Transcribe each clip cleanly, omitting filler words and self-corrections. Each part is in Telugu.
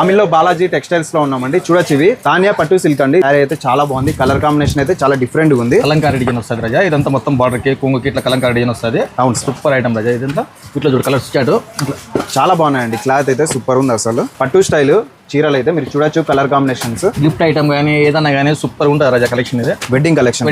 ఆమిల్లో బాలాజీ టెక్స్టైల్స్ లో ఉన్నామండి. చూడొచ్చు ఇవి తానియా పట్టు సిల్క్ అండి. అయితే చాలా బాగుంది. కలర్ కాంబినేషన్ అయితే చాలా డిఫరెంట్ గా ఉంది. కలంకారీ డిజైన్ వస్తుంది రాజా. ఇదంతా మొత్తం బార్డర్ కి కొంగుకి ఇట్లా కలంకారీ డిజైన్ వస్తుంది. అవును, సూపర్ ఐటమ్ రాజా. ఇదంతా ఇట్లా చూడు కలర్ స్టార్ట్ చాలా బాగున్నాయండి. క్లాత్ అయితే సూపర్ ఉంది. అసలు పట్టు స్టైల్ చీరలు అయితే మీరు చూడొచ్చు. కలర్ కాంబినేషన్స్, గిఫ్ట్ ఐటమ్ కానీ ఏదన్నా కానీ సూపర్ ఉంటుంది రాజా. కలెక్షన్ ఇది వెడ్డింగ్ కలెక్షన్.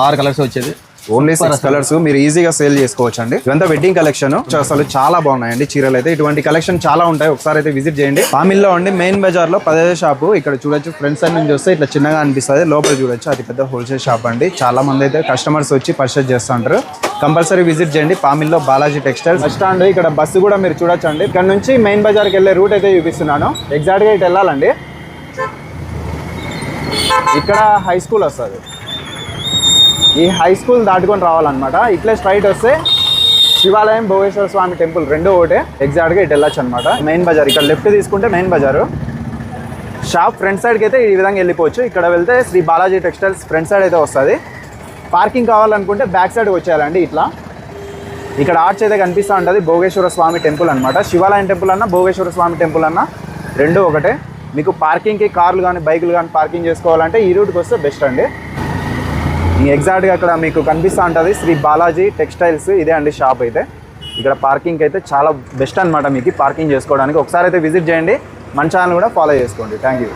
6 కలర్స్ వచ్చేది. ఓన్లీ 6 కలర్స్ మీరు ఈజీగా సేల్ చేసుకోవచ్చు అండి. ఇదంతా వెడ్డింగ్ కలెక్షన్. అసలు చాలా బాగున్నాయండి చీరలు అయితే. ఇటువంటి కలెక్షన్ చాలా ఉంటాయి. ఒకసారి అయితే విజిట్ చేయండి. పామిల్లో అండి, మెయిన్ బజార్ లో 10వ షాపు. ఇక్కడ చూడొచ్చు ఫ్రంట్ సైడ్ నుంచి వస్తే ఇట్లా చిన్నగా అనిపిస్తుంది. లోపల చూడొచ్చు అతి పెద్ద హోల్సేల్ షాప్ అండి. చాలా మంది అయితే కస్టమర్స్ వచ్చి పర్చేస్ చేస్తుంటారు. కంపల్సరీ విజిట్ చేయండి. పామిల్లో బాలాజీ టెక్స్టైల్స్ బస్ స్టాండ్. ఇక్కడ బస్సు కూడా మీరు చూడొచ్చు అండి. ఇక్కడ నుంచి మెయిన్ బజార్కి వెళ్ళే రూట్ అయితే చూపిస్తున్నాను. ఎగ్జాక్ట్ గా ఇటు వెళ్ళాలండి. ఇక్కడ హై స్కూల్ వస్తుంది. ఈ హై స్కూల్ దాటుకొని రావాలన్నమాట. ఇట్లే స్ట్రైట్ వస్తే శివాలయం, భోగేశ్వర స్వామి టెంపుల్ రెండు ఒకటే. ఎగ్జాక్ట్గా ఇటు వెళ్ళొచ్చు అనమాట. మెయిన్ బజార్ ఇక్కడ లెఫ్ట్ తీసుకుంటే మెయిన్ బజారు. షాప్ ఫ్రంట్ సైడ్కి అయితే ఈ విధంగా వెళ్ళిపోవచ్చు. ఇక్కడ వెళ్తే Shri Balaji textiles front side అయితే వస్తుంది. పార్కింగ్ కావాలనుకుంటే బ్యాక్ సైడ్కి వచ్చేయాలండి. ఇట్లా ఇక్కడ ఆర్చ్ అయితే కనిపిస్తూ ఉంటుంది. భోగేశ్వర స్వామి టెంపుల్ అనమాట. శివాలయం టెంపుల్ అన్న, భోగేశ్వర స్వామి టెంపుల్ అన్న రెండు ఒకటే. మీకు పార్కింగ్కి కార్లు కానీ బైకులు కానీ పార్కింగ్ చేసుకోవాలంటే ఈ రూట్కి వస్తే బెస్ట్ అండి. ఎగ్జాక్ట్గా అక్కడ మీకు కనిపిస్తూ ఉంటుంది శ్రీ బాలాజీ టెక్స్టైల్స్. ఇదే అండి షాప్ అయితే. ఇక్కడ పార్కింగ్ అయితే చాలా బెస్ట్ అనమాట. మీకు పార్కింగ్ చేసుకోవడానికి ఒకసారి అయితే విజిట్ చేయండి. మన ఛానల్ కూడా ఫాలో చేసుకోండి. Thank you.